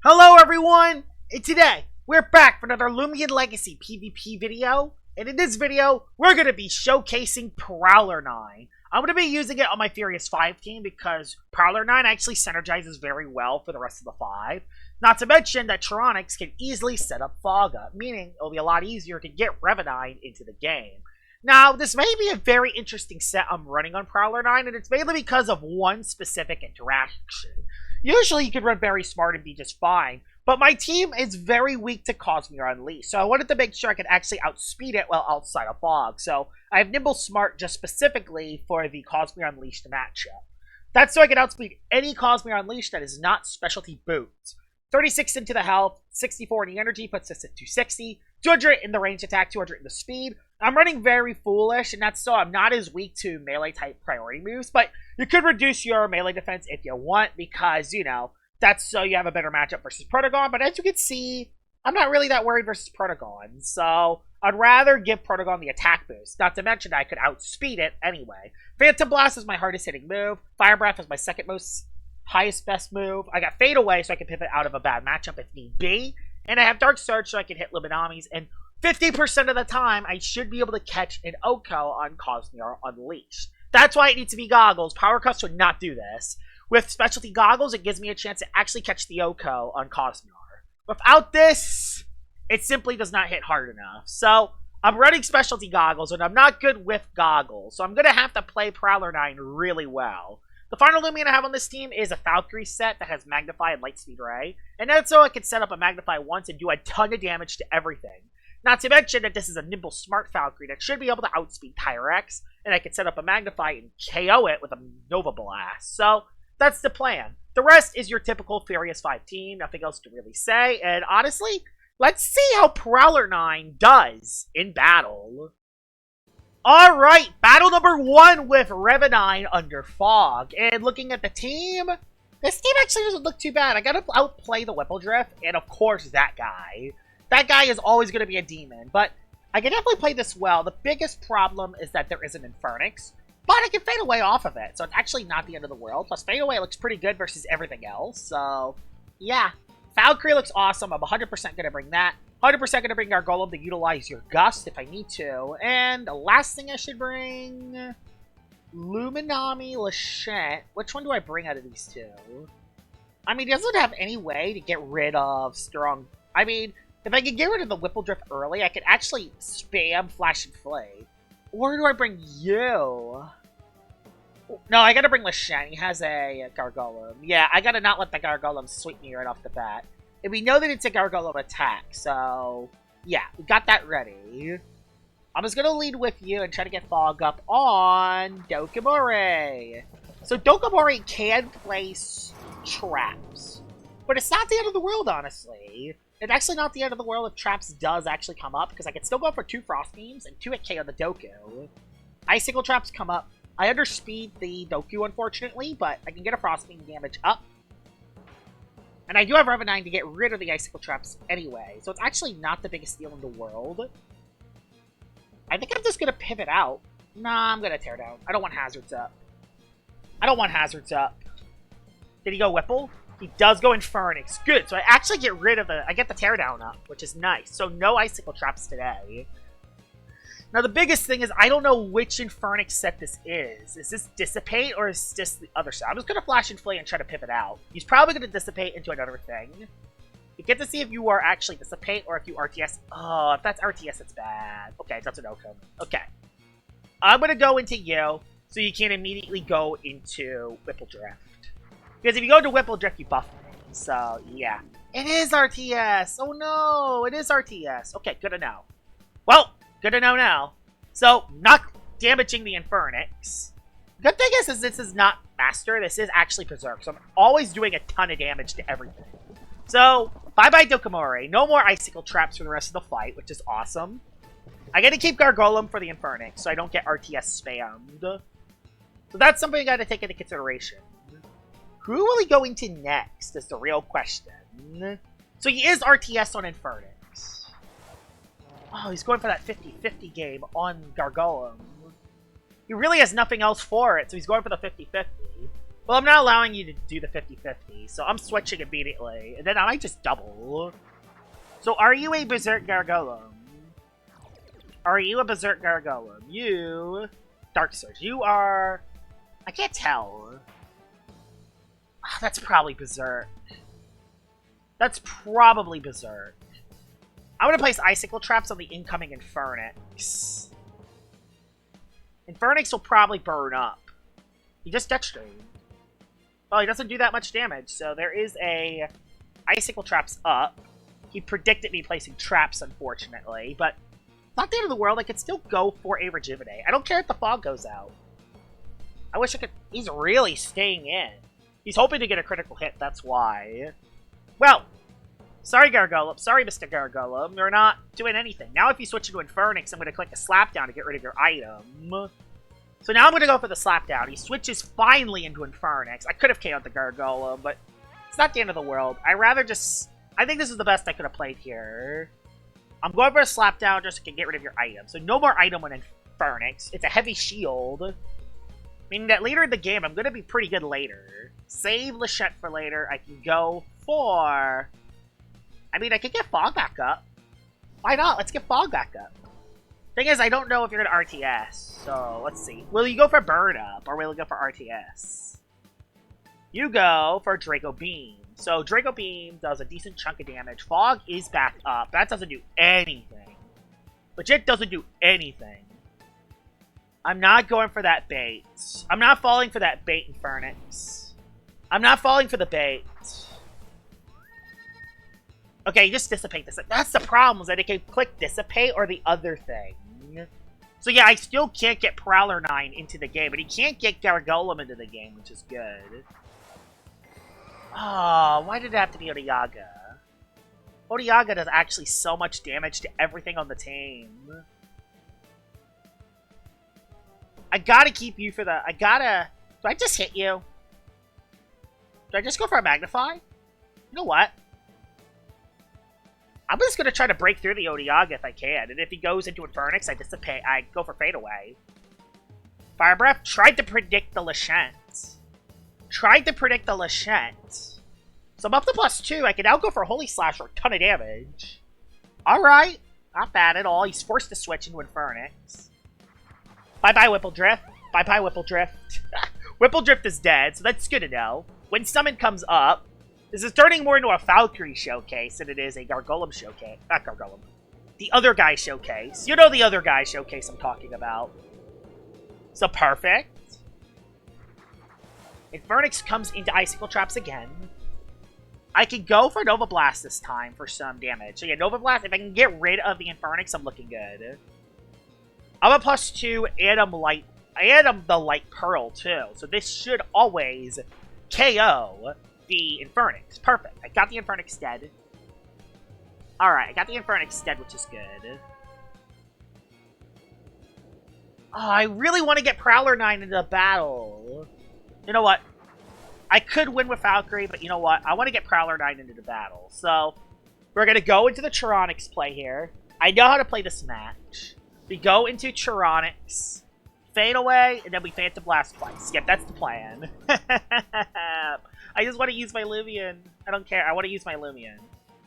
Hello everyone, and today we're back for another Loomian Legacy PvP video, and in this video we're going to be showcasing Prowler 9. I'm going to be using it on my Furious 5 team because Prowler 9 actually synergizes very well for the rest of the 5. Not to mention that Tronics can easily set up Fog Up, meaning it'll be a lot easier to get Revenine into the game. Now, this may be a very interesting set I'm running on Prowler 9, and it's mainly because of one specific interaction. Usually you could run very smart and be just fine, but my team is very weak to Cosmere Unleashed, so I wanted to make sure I could actually outspeed it while outside of fog. So I have Nimble Smart just specifically for the Cosmere Unleashed matchup. That's so I can outspeed any Cosmere Unleashed that is not specialty boots. 36 into the health, 64 in the energy puts us at 260, 200 in the range attack, 200 in the speed. I'm running very foolish, and that's so I'm not as weak to melee-type priority moves, but you could reduce your melee defense if you want, because, you know, that's so you have a better matchup versus Protagon, but as you can see, I'm not really that worried versus Protagon, so I'd rather give Protagon the attack boost, not to mention I could outspeed it anyway. Phantom Blast is my hardest hitting move, Fire Breath is my second most highest best move, I got Fade Away so I can pivot out of a bad matchup if need be, and I have Dark Surge so I can hit Luminamis, and 50% of the time, I should be able to catch an Oko on Cosmere Unleashed. That's why it needs to be Goggles. Power Cuffs would not do this. With Specialty Goggles, it gives me a chance to actually catch the Oko on Cosmere. Without this, it simply does not hit hard enough. So, I'm running Specialty Goggles, and I'm not good with Goggles. So, I'm going to have to play Prowler 9 really well. The final Loomian I have on this team is a Valkyrie set that has Magnify and Lightspeed Ray. And that's so I can set up a Magnify once and do a ton of damage to everything. Not to mention that this is a Nimble Smart Valkyrie that should be able to outspeed Tyrex, and I can set up a Magnify and KO it with a Nova Blast. So, that's the plan. The rest is your typical Furious 5 team, nothing else to really say, and honestly, let's see how Prowler 9 does in battle. Alright, battle number 1 with Revenine under Fog, and looking at the team, this team actually doesn't look too bad. I gotta outplay the Whippledrift, and of course that guy. That guy is always going to be a demon, but I can definitely play this well. The biggest problem is that there is an Infernix, but I can Fade Away off of it, so it's actually not the end of the world. Plus, Fade Away looks pretty good versus everything else, so yeah. Valkyrie looks awesome. I'm 100% going to bring that. 100% going to bring Gargolem to utilize your Gust if I need to. And the last thing I should bring... Luminami, Lachette. Which one do I bring out of these two? I mean, does it have any way to get rid of strong... I mean... If I could get rid of the Whippledrift early, I could actually spam Flash and Flay. Or do I bring you? No, I gotta bring Lachette. He has a Gargolem. Yeah, I gotta not let the Gargolem sweep me right off the bat. And we know that it's a Gargolem attack, so... Yeah, we got that ready. I'm just gonna lead with you and try to get Fog Up on Dokimori. So Dokimori can place traps. But it's not the end of the world, honestly. It's actually not the end of the world if Traps does actually come up, because I can still go for 2 Frost Beams and 2 at KO the Doku. Icicle Traps come up. I underspeed the Doku, unfortunately, but I can get a Frost Beam damage up. And I do have Revenine to get rid of the Icicle Traps anyway, so it's actually not the biggest deal in the world. I think I'm just going to pivot out. Nah, I'm going to tear down. I don't want Hazards up. I don't want Hazards up. Did he go Whipple? He does go Infernix. Good. So I actually get rid of I get the teardown up, which is nice. So no Icicle Traps today. Now the biggest thing is I don't know which Infernix set this is. Is this Dissipate or is this the other side? I'm just going to Flash and Flay and try to pivot out. He's probably going to Dissipate into another thing. You get to see if you are actually Dissipate or if you RTS. Oh, if that's RTS, it's bad. Okay, that's an Oko. Okay. I'm going to go into you so you can immediately go into Whippledrift. Because if you go to Whippledrift, you buff me. So, yeah. It is RTS! Oh no! It is RTS! Okay, good to know. Well, good to know now. So, not damaging the Infernix. Good thing is this is not Master. This is actually Berserk. So I'm always doing a ton of damage to everything. So, bye-bye Dokimori. No more Icicle Traps for the rest of the fight, which is awesome. I gotta keep Gargolem for the Infernix, so I don't get RTS spammed. So that's something I gotta take into consideration. Who will he go into next is the real question. So he is RTS on Infernix. Oh, he's going for that 50-50 game on Gargolem. He really has nothing else for it, so he's going for the 50-50. Well, I'm not allowing you to do the 50-50, so I'm switching immediately. And then I might just double. So are you a Berserk Gargolem? Are you a Berserk Gargolem? You... Dark Surge. You are... I can't tell. Oh, that's probably Berserk. That's probably Berserk. I'm going to place Icicle Traps on the incoming Infernix. Infernix will probably burn up. He just Deathstream. Well, he doesn't do that much damage, so there is a Icicle Traps up. He predicted me placing traps, unfortunately, but not the end of the world. I could still go for a Rejuvenate. I don't care if the fog goes out. I wish I could... He's really staying in. He's hoping to get a critical hit, that's why. Well, sorry, Gargolem. Sorry, Mr. Gargolem. You're not doing anything. Now if you switch into Infernix, I'm going to click a Slapdown to get rid of your item. So now I'm going to go for the Slapdown. He switches finally into Infernix. I could have KO'd the Gargolem, but it's not the end of the world. I rather just... I think this is the best I could have played here. I'm going for a Slapdown just to get rid of your item. So no more item when Infernix. It's a heavy shield. Meaning that later in the game, I'm going to be pretty good later. Save Lachette for later. I can go for... I mean, I could get Fog back up. Why not? Let's get Fog back up. Thing is, I don't know if you're going to RTS. So, let's see. Will you go for Burn Up, or will you go for RTS? You go for Draco Beam. So, Draco Beam does a decent chunk of damage. Fog is back up. That doesn't do anything. Legit doesn't do anything. I'm not going for that bait. I'm not falling for that bait, Infernix. I'm not falling for the bait. Okay, just Dissipate this. That's the problem, is that it can click Dissipate or the other thing. So yeah, I still can't get Prowler 9 into the game, but he can't get Gargolem into the game, which is good. Oh, why did it have to be Odiaga? Odiaga does actually so much damage to everything on the team. I gotta keep you for the... Do I just hit you? Do I just go for a Magnify? You know what? I'm just gonna try to break through the Odiaga if I can. And if he goes into Infernix, I Dissipate. I go for Fade Away. Fire Breath tried to predict the Lachette. So I'm up to +2. I can now go for Holy Slash for a ton of damage. Alright. Not bad at all. He's forced to switch into Infernix. Bye-bye, Whipple Drift. Bye-bye, Whipple Drift. Whipple Drift is dead, so that's good to know. When Summon comes up, this is turning more into a Valkyrie showcase than it is a Gargolem showcase. Not Gargolem. The other guy showcase. You know the other guy showcase I'm talking about. So perfect. Infernix comes into Icicle Traps again. I could go for Nova Blast this time for some damage. So yeah, Nova Blast, if I can get rid of the Infernix, I'm looking good. I'm a +2, and I'm the Light Pearl, too. So this should always KO the Infernix. Perfect. I got the Infernix dead. Alright, I got the Infernix dead, which is good. Oh, I really want to get Prowler 9 into the battle. You know what? I could win with Valkyrie, but you know what? I want to get Prowler 9 into the battle. So, we're going to go into the Chironix play here. I know how to play this match. We go into Chironix, Fade Away, and then we Phantom Blast twice. Yep, that's the plan. I just want to use my Loomian. I don't care. I want to use my Loomian.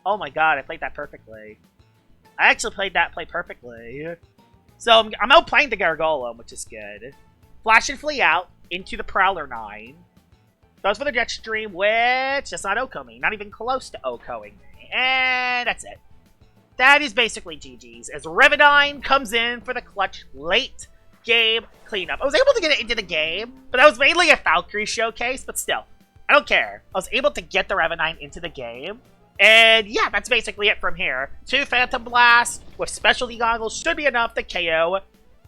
Oh my god, I played that perfectly. I actually played that play perfectly. So, I'm outplaying the Gargolem, which is good. Flash and Flee out into the Prowler 9. Goes for the Jetstream, which is not OHKO me. Not even close to OHKOing me. And that's it. That is basically GG's, as Revenine comes in for the clutch late game cleanup. I was able to get it into the game, but that was mainly a Valkyrie showcase, but still, I don't care. I was able to get the Revenine into the game, and yeah, that's basically it from here. 2 Phantom Blasts with Specialty Goggles should be enough to KO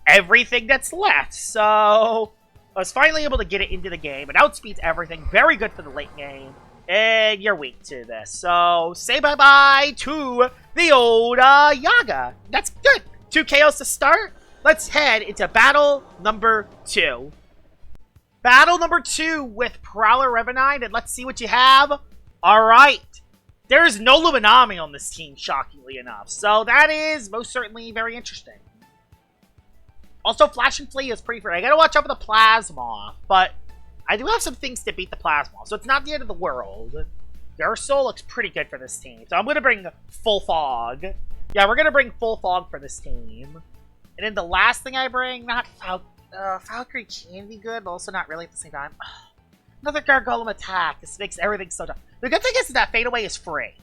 everything that's left, so I was finally able to get it into the game. It outspeeds everything, very good for the late game. And you're weak to this. So, say bye-bye to the old Yaga. That's good. 2 KOs to start. Let's head into battle number 2. Battle number 2 with Prowler Revenine. And let's see what you have. Alright. There is no Luminami on this team, shockingly enough. So, that is most certainly very interesting. Also, Flash and Flee is pretty free. I gotta watch out for the Plasma. But I do have some things to beat the Plasma, so it's not the end of the world. Ursul looks pretty good for this team, so I'm going to bring Full Fog. Yeah, we're going to bring Full Fog for this team. And then the last thing I bring, not Valkyrie can be good, but also not really at the same time. Another Gargolem attack. This makes everything so tough. The good thing is that Fade Away is free.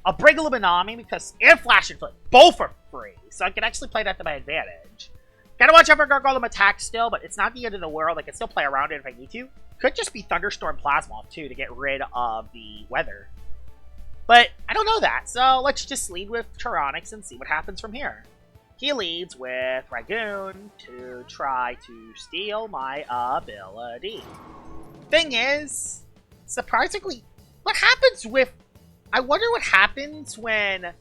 I'll bring Luminami because, and Flash and Flip, both are free, so I can actually play that to my advantage. Gotta watch out for Gargolem attack still, but it's not the end of the world. I can still play around it if I need to. Could just be Thunderstorm Plasma too to get rid of the weather. But I don't know that, so let's just lead with Tyrannics and see what happens from here. He leads with Ragoon to try to steal my ability. Thing is, surprisingly, what happens with... I wonder what happens when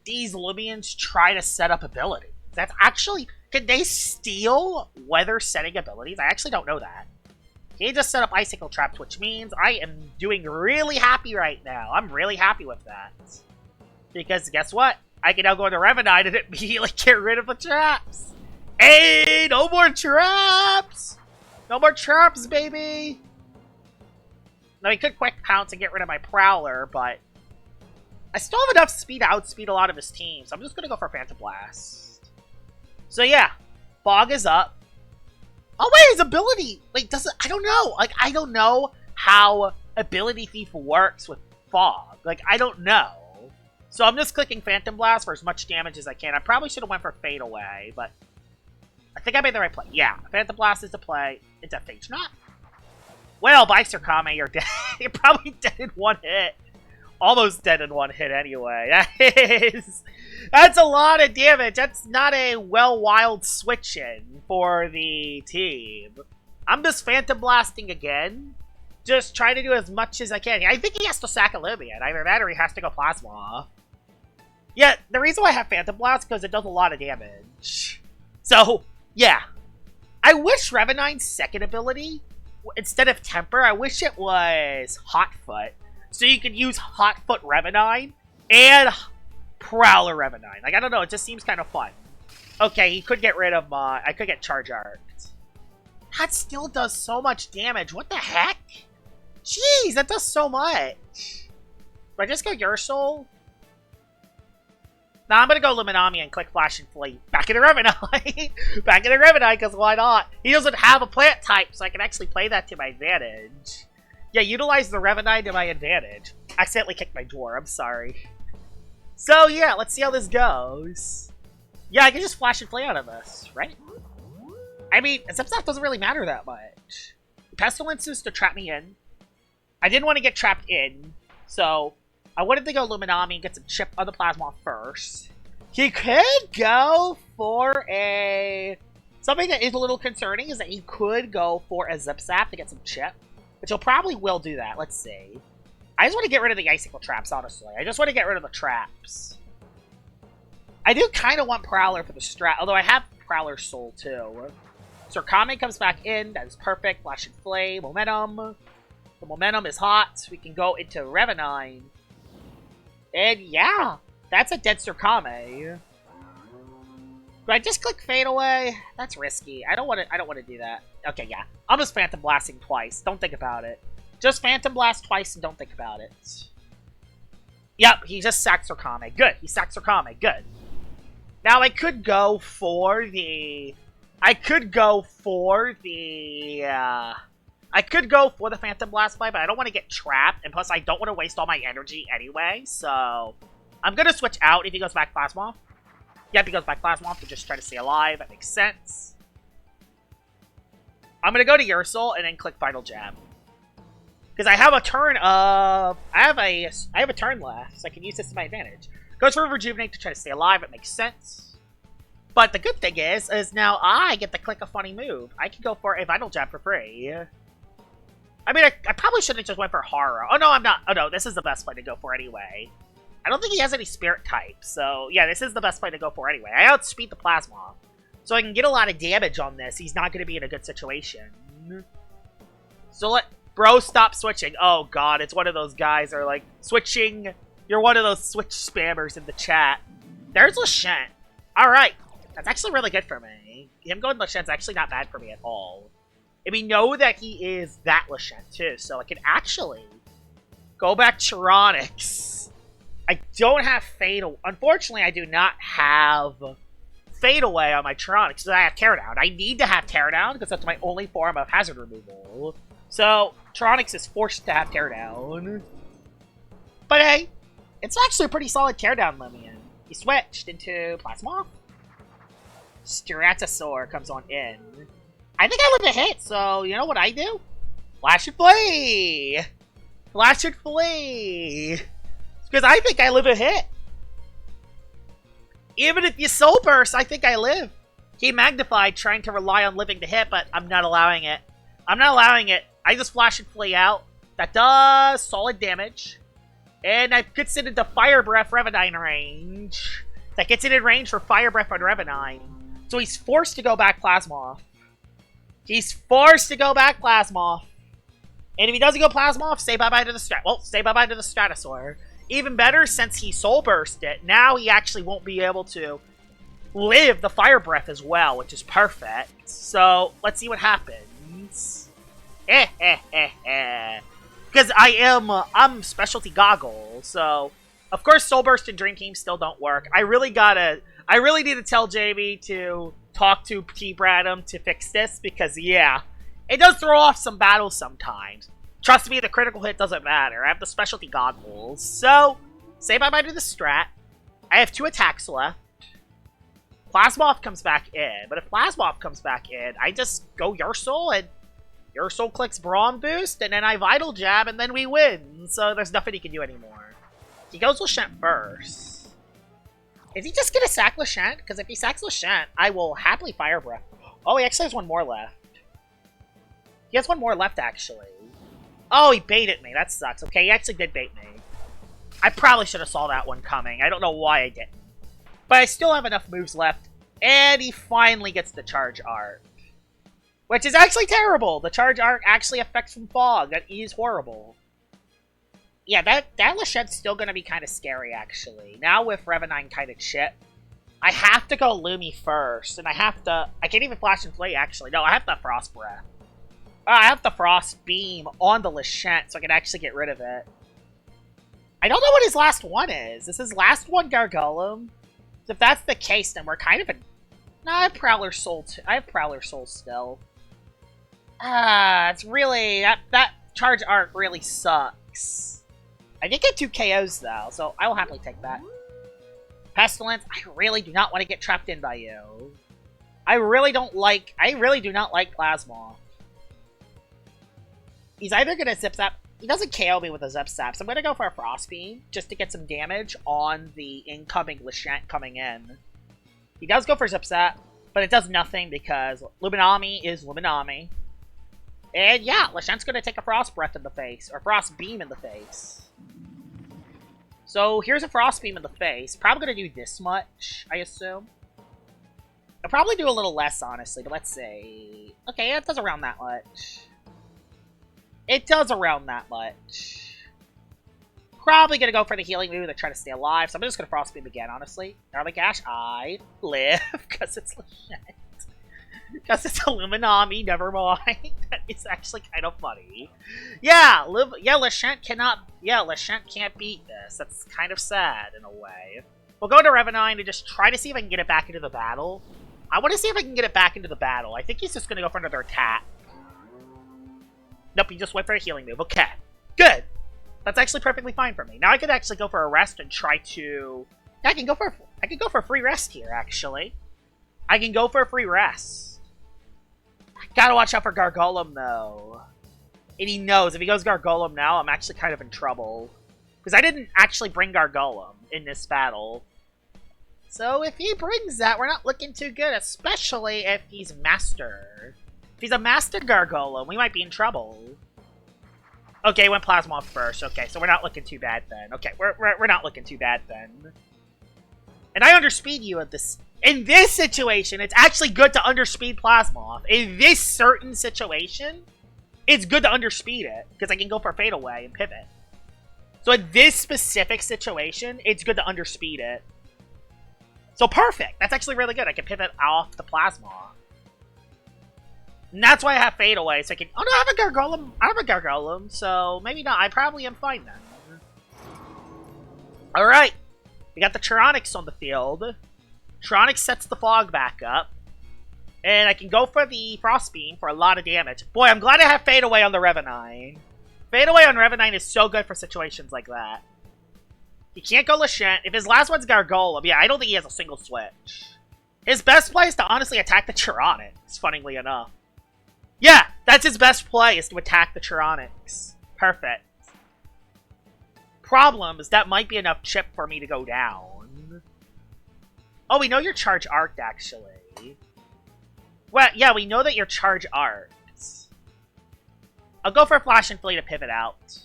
these Loomians try to set up abilities. That's actually... Can they steal weather setting abilities? I actually don't know that. He just set up Icicle Traps, which means I am doing really happy right now. I'm really happy with that. Because guess what? I can now go into Revenine and immediately get rid of the traps. Hey, no more traps! No more traps, baby! Now, he could quick pounce and get rid of my Prowler, but I still have enough speed to outspeed a lot of his team, so I'm just going to go for Phantom Blast. So yeah, Fog is up. Oh wait, his ability, wait, does it, I don't know. Like, I don't know how Ability Thief works with Fog. Like, I don't know. So I'm just clicking Phantom Blast for as much damage as I can. I probably should have went for Fade Away, but I think I made the right play. Yeah, Phantom Blast is the play. It's a Fate Knot. Well, bye, Sirkame, you're dead. You're probably dead in one hit. Almost dead in one hit anyway. That's a lot of damage. That's not a well-wild switch-in for the team. I'm just Phantom Blasting again. Just trying to do as much as I can. I think he has to sack a Loomian. Either that or he has to go Plasma. Yeah, the reason why I have Phantom Blast is because it does a lot of damage. So, yeah. I wish Revenine's second ability, instead of Temper, I wish it was Hot Foot. So you could use Hot Foot Revenine and Prowler Revenine. Like, I don't know, it just seems kind of fun. Okay, he could get rid of my... I could get Charge Arced. That still does so much damage. What the heck? Jeez, that does so much. Do I just go Ursul? Nah, I'm gonna go Luminami and click Flash and Flame. Back into Revenine. Back into Revenine, because why not? He doesn't have a plant type, so I can actually play that to my advantage. Yeah, utilize the Revenine to my advantage. I accidentally kicked my door, I'm sorry. So yeah, let's see how this goes. Yeah, I can just Flash and Flame out of this, right? I mean, Zipzap doesn't really matter that much. Pestilences to trap me in. I didn't want to get trapped in, so I wanted to go Luminami and get some chip on the Plasma first. He could go for a... Something that is a little concerning is that he could go for a Zipzap to get some chip. Which he'll probably will do that. Let's see. I just want to get rid of the Icicle Traps, honestly. I just want to get rid of the traps. I do kind of want Prowler for the strat, although I have Prowler Soul, too. Sirkame comes back in. That is perfect. Flash and Flame. Momentum. The momentum is hot. We can go into Revenine. And yeah, that's a dead Sirkame. Do I just click Fade Away? That's risky. I don't want to do that. Okay, yeah. I'm just Phantom Blasting twice. Don't think about it. Just Phantom Blast twice and don't think about it. Yep, he just sacked Sirkame. Good. He sacked Sirkame. Good. Now I could go for the... I could go for the Phantom Blast play, but I don't want to get trapped, and plus I don't want to waste all my energy anyway, so I'm going to switch out if he goes back Plasma. Yep, he goes back Plasma to just try to stay alive. That makes sense. I'm going to go to Ursul and then click Final Jab. Because I have a turn of... I have a turn left, so I can use this to my advantage. Goes for Rejuvenate to try to stay alive. It makes sense. But the good thing is now I get to click a funny move. I can go for a Vital Jab for free. I mean, I probably should have just went for Horror. Oh, no, I'm not. Oh, no, this is the best play to go for anyway. I don't think he has any Spirit types, so yeah, this is the best play to go for anyway. I outspeed the Plasma, so I can get a lot of damage on this. He's not going to be in a good situation. So let... Bro, stop switching. Oh, God, it's one of those guys that are, like, switching. You're one of those switch spammers in the chat. There's Lashent. All right. That's actually really good for me. Him going Lashent's actually not bad for me at all. And we know that he is that Lashent too, so I can actually go back Tronics. I don't have Fatal. Unfortunately, I do not have Fade Away on my Tronics, so I have Teardown. I need to have Teardown because that's my only form of hazard removal. So, Tronics is forced to have Teardown. But hey, it's actually a pretty solid Teardown Loomian. He switched into Plasmoth. Stratosaur comes on in. I think I live a hit, so you know what I do? Flash and Flee! Flash and Flee! Because I think I live a hit. Even if you Soul Burst, I think I live. He magnified trying to rely on living to hit, but I'm not allowing it. I'm not allowing it. I just Flash and Flee out. That does solid damage. And that gets it into Fire Breath Revenine range. That gets it in range for Fire Breath on Revenine. So he's forced to go back Plasmoth. He's forced to go back Plasmoth. And if he doesn't go Plasmoth, say bye-bye to the say bye-bye to the Stratosaur. Even better, since he Soul Burst it, now he actually won't be able to live the Fire Breath as well, which is perfect. So, let's see what happens. Because I'm Specialty Goggles, so of course Soul Burst and Dream Team still don't work. I really need to tell JB to talk to T-Bradum to fix this, because yeah, it does throw off some battles sometimes. Trust me, the critical hit doesn't matter. I have the Specialty Goggles. So, say bye-bye to the Strat. I have 2 attacks left. Plasmoth comes back in. But if Plasmoth comes back in, I just go Ursul, and Ursul clicks Brawn Boost, and then I Vital Jab, and then we win. So there's nothing he can do anymore. He goes Lashent first. Is he just gonna sack Lashent? Because if he sacks Lashent, I will happily Fire Breath. Oh, he actually has 1 more left. He has 1 more left, actually. Oh, he baited me. That sucks. Okay, he actually did bait me. I probably should have saw that one coming. I don't know why I didn't. But I still have enough moves left. And he finally gets the Charge Arc. Which is actually terrible. The Charge Arc actually affects from Fog. That is horrible. Yeah, that Lashent's still going to be kind of scary, actually. Now with Revenine kind of shit, I have to go Lumi first. And I can't even Flash and Flee, actually. No, I have to Frost Breath. I have the Frost Beam on the Lashent, so I can actually get rid of it. I don't know what his last one is. Is his last one Gargolem? So if that's the case, then we're kind of in... No, I have Prowler Soul too. I have Prowler Soul still. It's really... That Charge Arc really sucks. I did get 2 KOs, though, so I will happily take that. Pestilence, I really do not want to get trapped in by you. I really do not like Plasmoth. He's either going to Zip Zap... He doesn't KO me with a Zip Zap, so I'm going to go for a Frost Beam, just to get some damage on the incoming Lashent coming in. He does go for Zip Zap, but it does nothing because Luminami is Luminami. And yeah, Lashent's going to take a Frost Breath in the face, or Frost Beam in the face. So here's a Frost Beam in the face. Probably going to do this much, I assume. I'll probably do a little less, honestly, but let's see. Okay, yeah, it does around that much. It does around that much. Probably gonna go for the healing move to try to stay alive, so I'm just gonna Frost Beam again, honestly. Darling Gash, I live, because it's Lashent. Because it's Illuminami, never mind. That is actually kind of funny. Yeah, Lashent can't beat this. That's kind of sad, in a way. We'll go to Revenine and just try to see if I can get it back into the battle. I want to see if I can get it back into the battle. I think he's just gonna go for another attack. Nope, he just went for a healing move. Okay, good. That's actually perfectly fine for me. Now I could actually go for a rest and try to... Yeah, I can go for a free rest here, actually. I can go for a free rest. I gotta watch out for Gargolem, though. And he knows if he goes Gargolem now, I'm actually kind of in trouble. Because I didn't actually bring Gargolem in this battle. So if he brings that, we're not looking too good, especially if he's Master. If he's a Master Gargolem, we might be in trouble. Okay, went Plasmoth first. Okay, so we're not looking too bad then. Okay, we're not looking too bad then. And I underspeed you at this. In this situation, it's actually good to underspeed Plasmoth. In this certain situation, it's good to underspeed it because I can go for Fade Away and pivot. So in this specific situation, it's good to underspeed it. So perfect. That's actually really good. I can pivot off the Plasmoth. And that's why I have Fade Away, so I can... Oh no, I have a Gargolem. I have a Gargolem, so maybe not. I probably am fine then. Alright. We got the Tyranics on the field. Tyranics sets the Fog back up. And I can go for the Frost Beam for a lot of damage. Boy, I'm glad I have Fade Away on the Revenine. Fade Away on Revenine is so good for situations like that. He can't go Lashent. If his last one's Gargolem, yeah, I don't think he has a single switch. His best play is to honestly attack the Tyranics, funnily enough. Yeah, that's his best play, is to attack the Tyranics. Perfect. Problem is that might be enough chip for me to go down. Oh, we know you're charge arced, actually. Well, yeah, we know that you're charge arced. I'll go for a Flash and Flea to pivot out.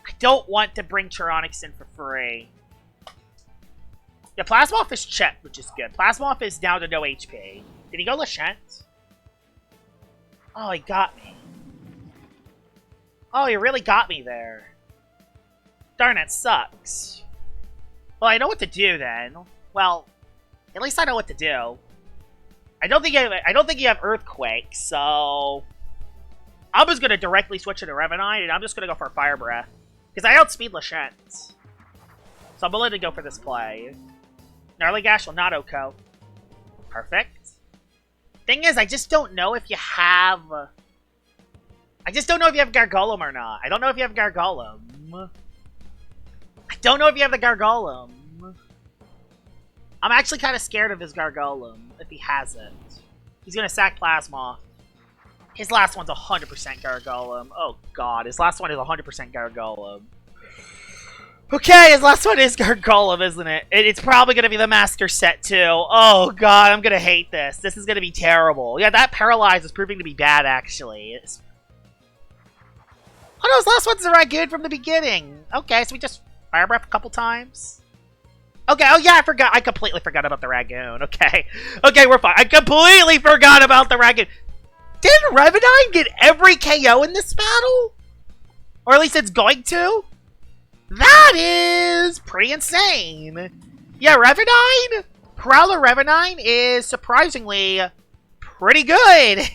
I don't want to bring Tyranics in for free. Yeah, Plasmoth is checked, which is good. Plasmoth is down to no HP. Did he go Lashent? Oh, he got me. Oh, he really got me there. Darn, it sucks. Well, I know what to do then. Well, at least I know what to do. I don't think you have Earthquake, so I'm just gonna directly switch to Revenine, and I'm just gonna go for a Fire Breath because I outspeed Lashent. So I'm willing to go for this play. Gnarly Gash will not OHKO. Perfect. Thing is, I just don't know if you have... I just don't know if you have Gargolem or not. I don't know if you have Gargolem. I don't know if you have the Gargolem. I'm actually kind of scared of his Gargolem, if he has it. He's going to sack Plasmoth. His last one's 100% Gargolem. Oh god, his last one is 100% Gargolem. Okay, his last one is Gargolem, isn't it? It's probably going to be the Master Set, too. Oh god, I'm going to hate this. This is going to be terrible. Yeah, that Paralyze is proving to be bad, actually. Oh no, his last one's the Ragoon from the beginning. Okay, so we just Fire Breath a couple times. Okay, oh yeah, I forgot. I completely forgot about the Ragoon. Okay. Okay, we're fine. I completely forgot about the Ragoon. Did Revenine get every KO in this battle? Or at least it's going to? That is pretty insane. Yeah, Revenine? Prowler Revenine is surprisingly pretty good.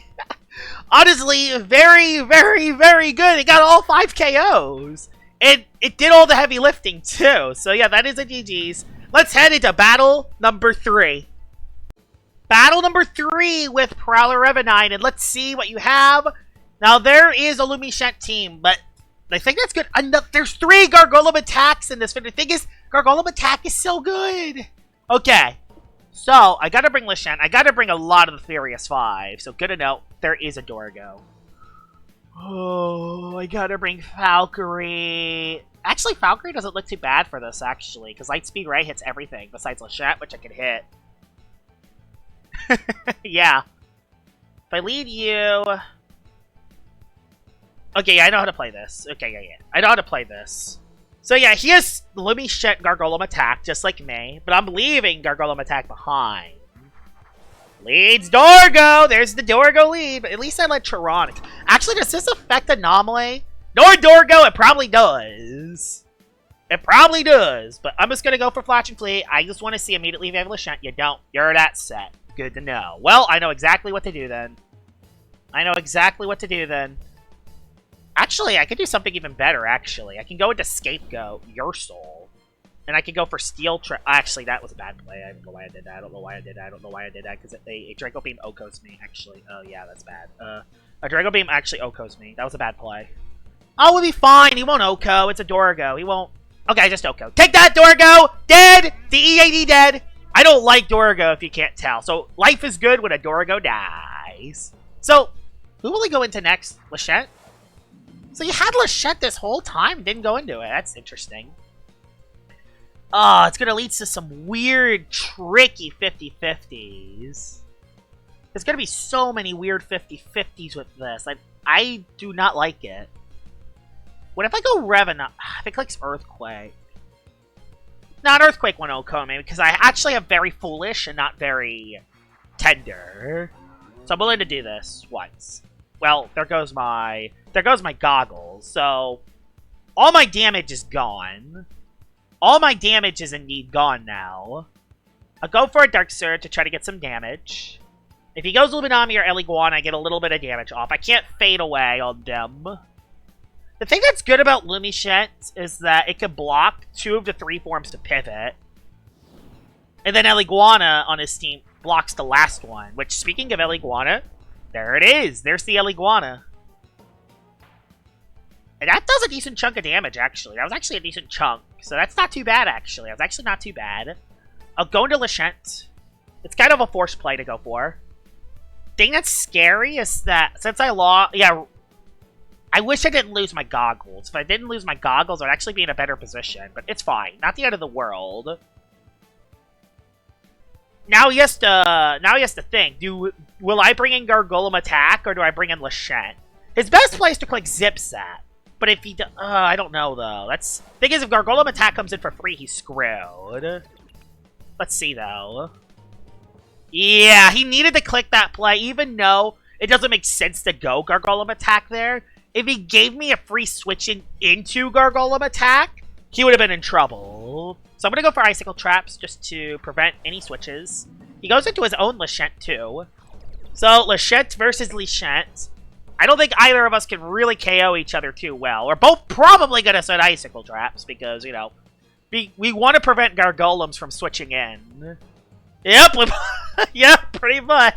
Honestly, very, very, very good. It got all 5 KOs. And it did all the heavy lifting, too. So yeah, that is a GG's. Let's head into battle number 3. Battle number 3 with Prowler Revenine, and let's see what you have. Now, there is a Loomian team, but I think that's good. There's 3 Gargolem attacks in this. The thing is, Gargolem attack is so good. Okay, so I gotta bring Lashent. I gotta bring a lot of the Furious 5, so good to know. There is a Dorgo. Oh, I gotta bring Valkyrie. Actually, Valkyrie doesn't look too bad for this, actually, because Lightspeed Ray hits everything besides Lashent, which I can hit. Yeah. If I lead you... Okay, yeah, I know how to play this. Okay, yeah. I know how to play this. So yeah, he has Loomian Gargolem attack, just like me, but I'm leaving Gargolem attack behind. Leads Dorgo! There's the Dorgo lead, but at least I let Tyranic. Actually, does this affect Anomaly? Nor Dorgo, it probably does. It probably does, but I'm just gonna go for Flash and Fleet. I just want to see immediately if you have Lashent. You don't. You're that set. Good to know. Well, I know exactly what to do then. Actually, I could do something even better, actually. I can go into Scapegoat, Your Soul. And I can go for Steel Trap. Actually, that was a bad play. I don't know why I did that. I don't know why I did that. Because a Draco Beam OHKOs me, actually. Oh, yeah, that's bad. A Draco Beam actually OHKOs me. That was a bad play. Oh, we'll be fine. He won't OHKO. It's a Dorgo. He won't... Okay, just OHKO. Take that, Dorgo! Dead! The EAD dead! I don't like Dorgo, if you can't tell. So, life is good when a Dorgo dies. So, who will he go into next? Lashent? So you had Lashent this whole time, didn't go into it. That's interesting. Oh, it's going to lead to some weird, tricky 50-50s. There's going to be so many weird 50-50s with this. I do not like it. What if I go Revenine? I think like Earthquake. Not Earthquake 1 OHKO, because I actually have very Foolish and not very Tender. So I'm willing to do this once. Well, there goes my goggles. So all my damage is gone. All my damage is indeed gone now. I'll go for a Dark Surge to try to get some damage. If he goes Luminami or Eliguana, I get a little bit of damage off. I can't fade away on them. The thing that's good about Lumian is that it can block 2 of the 3 forms to pivot. And then Eliguana on his team blocks the last one. Which, speaking of Eliguana, there it is. There's the Eliguana. And that does a decent chunk of damage, actually. That was actually a decent chunk. So that's not too bad, actually. That was actually not too bad. I'll go into Lashent. It's kind of a forced play to go for. Thing that's scary is that since I lost... Yeah, I wish I didn't lose my goggles. If I didn't lose my goggles, I'd actually be in a better position. But it's fine. Not the end of the world. Now he has to think. Will I bring in Gargolem Attack or do I bring in Lashent? His best play is to click Zipsat. But if he I don't know, though. Thing is, if Gargolem Attack comes in for free, he's screwed. Let's see, though. Yeah, he needed to click that play, even though it doesn't make sense to go Gargolem Attack there. If he gave me a free switching into Gargolem Attack, he would have been in trouble. So I'm going to go for Icicle Traps just to prevent any switches. He goes into his own Lashent, too. So, Lashent versus Lashent. I don't think either of us can really KO each other too well. We're both probably going to set Icicle Traps because, you know, we want to prevent Gargolems from switching in. Yep, yep, pretty much.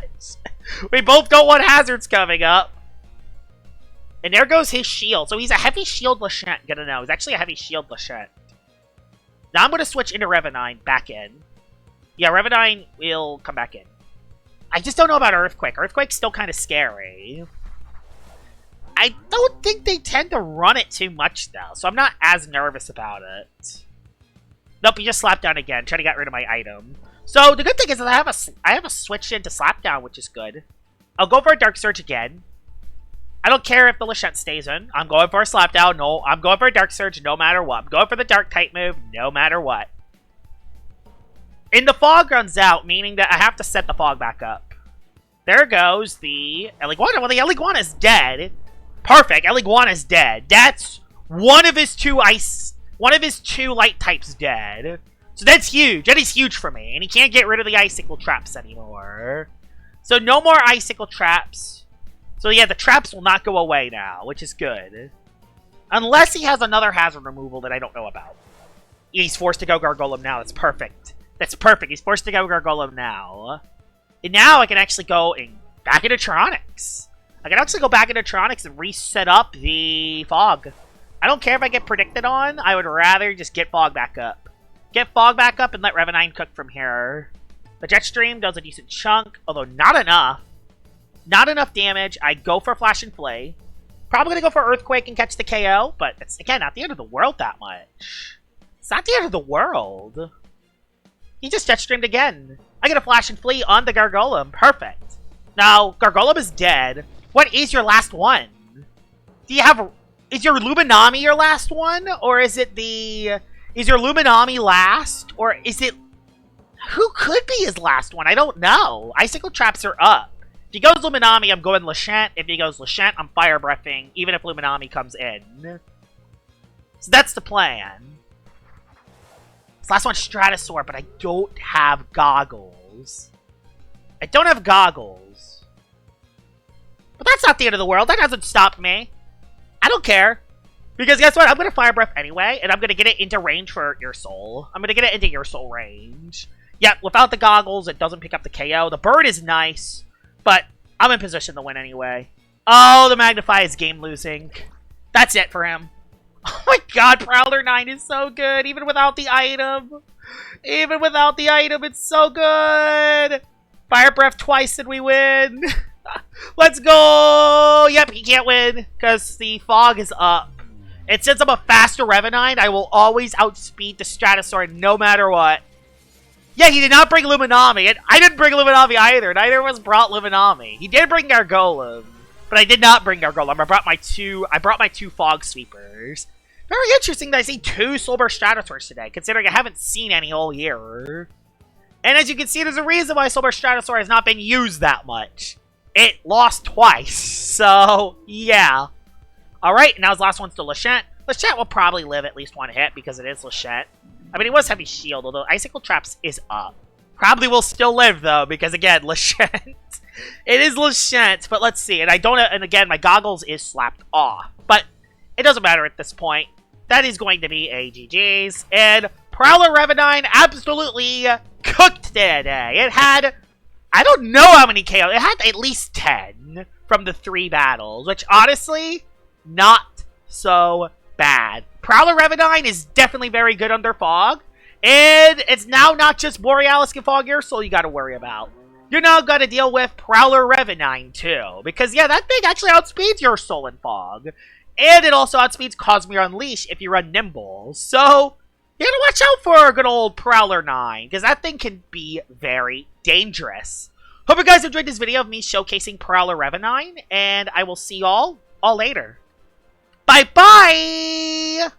We both don't want hazards coming up. And there goes his shield. So he's a heavy shield Lashent. Gonna know. He's actually a heavy shield Lashent. Now I'm going to switch into Revenine back in. Yeah, Revenine will come back in. I just don't know about Earthquake. Earthquake's still kind of scary. I don't think they tend to run it too much, though. So I'm not as nervous about it. Nope, he just slapped down again. Trying to get rid of my item. So the good thing is that I have a switch into Slapdown, which is good. I'll go for a Dark Surge again. I don't care if the Lashent stays in. I'm going for a Slapdown. No, I'm going for a Dark Surge no matter what. I'm going for the Dark type move no matter what. And the fog runs out, meaning that I have to set the fog back up. There goes the Eliguana. Well, the Eliguana is dead. Perfect. Eliguana is dead. That's one of his 2 light types dead. So that's huge. That is huge for me. And he can't get rid of the Icicle Traps anymore. So no more Icicle Traps. So yeah, the traps will not go away now, which is good. Unless he has another hazard removal that I don't know about. He's forced to go Gargolem now. That's perfect. That's perfect. He's forced to go Gargolem now. And now I can actually go back into Tronics. I can actually go back into Tronics and reset up the fog. I don't care if I get predicted on. I would rather just get fog back up. Get fog back up and let Revenine cook from here. The Jetstream does a decent chunk, although not enough. Not enough damage. I go for Flash and Flay. Probably going to go for Earthquake and catch the KO, but it's, again, not the end of the world that much. It's not the end of the world. He just Jetstreamed again. I get a Flash and Flee on the Gargolem. Perfect. Now, Gargolem is dead. What is your last one? Do you have... Is your Luminami your last one? Or is it the... Is your Luminami last? Or is it... Who could be his last one? I don't know. Icicle Traps are up. If he goes Luminami, I'm going Lashent. If he goes Lashent, I'm Fire Breathing, even if Luminami comes in. So that's the plan. This last one's Stratosaur, but I don't have goggles. I don't have goggles. But that's not the end of the world. That doesn't stop me. I don't care. Because guess what? I'm going to Fire Breath anyway, and I'm going to get it into range for your soul. I'm going to get it into your soul range. Yeah, without the goggles, it doesn't pick up the KO. The bird is nice, but I'm in position to win anyway. Oh, the Magnify is game losing. That's it for him. Oh my god, Prowler 9 is so good, even without the item. Even without the item, it's so good. Fire Breath twice and we win. Let's go. Yep, he can't win because the fog is up. And since I'm a faster Revenine, I will always outspeed the Stratosaur no matter what. Yeah, he did not bring Luminami, and I didn't bring Luminami either. Neither of us brought Luminami. He did bring Gargolem, but I did not bring Gargolem. I brought my two Fog Sweepers. Very interesting that I see 2 Soulburst Stratosaurs today, considering I haven't seen any all year. And as you can see, there's a reason why Soulburst Stratosaur has not been used that much. It lost twice, so yeah. Alright, now his last one's to Lashent. Lashent will probably live at least 1 hit because it is Lashent. I mean, he was heavy shield, although Icicle Traps is up. Probably will still live, though, because, again, Lashent It is Lachance, but let's see. And I don't. And again, my goggles is slapped off, but it doesn't matter at this point. That is going to be AGG's. And Prowler Revenine absolutely cooked today. It had, I don't know how many KOs. It had at least 10 from the 3 battles, which honestly, not so bad. Prowler Revenine is definitely very good under fog. And it's now not just Borealis and Fog Your Soul you gotta worry about. You're now gonna deal with Prowler Revenine too. Because yeah, that thing actually outspeeds your Soul and Fog. And it also outspeeds Cosmere Unleash if you run Nimble. So, you gotta watch out for good old Prowler 9, because that thing can be very dangerous. Hope you guys enjoyed this video of me showcasing Prowler Revenine, and I will see y'all all later. Bye-bye!